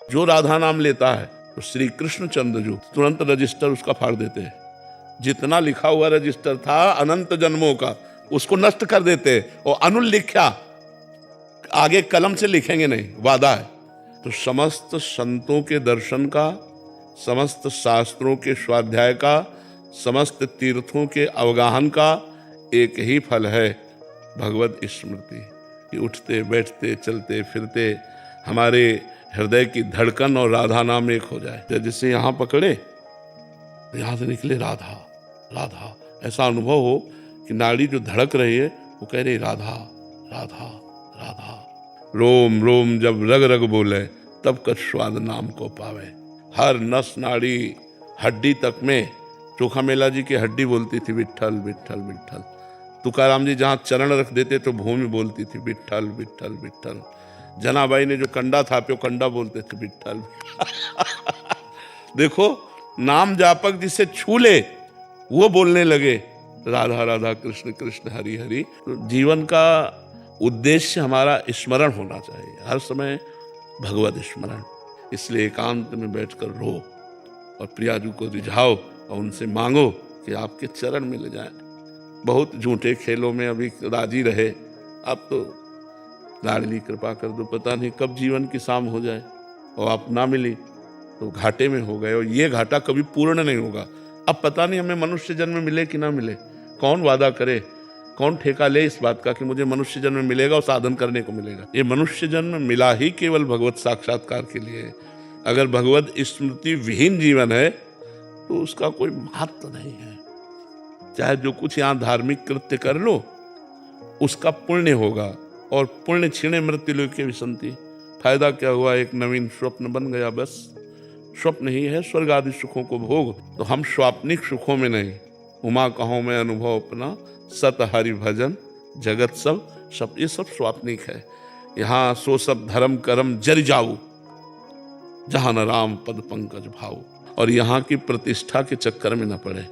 जो राधा नाम लेता है तो श्री कृष्ण चंद्र जो तुरंत रजिस्टर उसका फाड़ देते हैं। जितना लिखा हुआ रजिस्टर था अनंत जन्मों का उसको नष्ट कर देते और अनुल लिखा आगे कलम से लिखेंगे नहीं, वादा है। तो समस्त संतों के दर्शन का, समस्त शास्त्रों के स्वाध्याय का, समस्त तीर्थों के अवगाहन का एक ही फल है, भगवत स्मृति। कि उठते बैठते चलते फिरते हमारे हृदय की धड़कन और राधा नाम एक हो जाए। जैसे यहाँ पकड़े तो यहाँ से निकले राधा राधा, ऐसा अनुभव हो कि नाड़ी जो धड़क रही है वो कह रही राधा राधा राधा। रोम रोम जब रग रग बोले तब कछ स्वाद नाम को पावे। हर नस नाड़ी हड्डी तक में चोखा मेला जी की हड्डी बोलती थी विठ्ठल विठ्ठल विठ्ठल। तुकाराम जी जहाँ चरण रख देते तो भूमि बोलती थी विठ्ठल विठ्ठल विठ्ठल। जनाबाई ने जो कंडा था प्यो कंडा बोलते थे विठ्ठल। देखो नाम जापक जिसे छू ले वो बोलने लगे राधा राधा कृष्ण कृष्ण हरि हरि। तो जीवन का उद्देश्य हमारा स्मरण होना चाहिए, हर समय भगवत स्मरण। इसलिए एकांत में बैठकर रो और प्रियाजू को रिझाओ और उनसे मांगो कि आपके चरण मिल जाएं। बहुत झूठे खेलों में अभी राजी रहे, अब तो लाडली कृपा कर दो, पता नहीं कब जीवन की शाम हो जाए और आप ना मिली तो घाटे में हो गए। और ये घाटा कभी पूर्ण नहीं होगा। अब पता नहीं हमें मनुष्य जन्म मिले कि ना मिले, कौन वादा करे, कौन ठेका ले इस बात का कि मुझे मनुष्य जन्म मिलेगा और साधन करने को मिलेगा। ये मनुष्य जन्म मिला ही केवल भगवत साक्षात्कार के लिए। अगर भगवत स्मृति विहीन जीवन है तो उसका कोई महत्व नहीं है। चाहे जो कुछ यहाँ धार्मिक कृत्य कर लो उसका पुण्य होगा, और पुण्य क्षीणे मृत्यु लोके विसंति। फायदा क्या हुआ, एक नवीन स्वप्न बन गया, बस। स्वप्न ही है स्वर्ग आदि सुखों को भोग। तो हम स्वाप्निक सुखों में नहीं, उमा कहो में अनुभव अपना, सत हरि भजन जगत सब ये सब स्वाप्निक है। यहाँ सो सब धर्म कर्म जर जाऊ, जहाँ न राम पद पंकज भाऊ। और यहाँ की प्रतिष्ठा के चक्कर में न पड़े,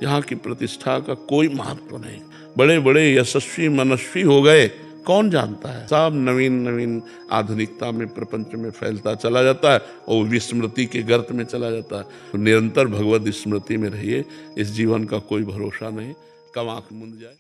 यहाँ की प्रतिष्ठा का कोई महत्व नहीं। बड़े बड़े यशस्वी मनस्वी हो गए, कौन जानता है। सब नवीन नवीन आधुनिकता में प्रपंच में फैलता चला जाता है और विस्मृति के गर्त में चला जाता है। तो निरंतर भगवत स्मृति में रहिए, इस जीवन का कोई भरोसा नहीं, कब आंख मुंद जाए।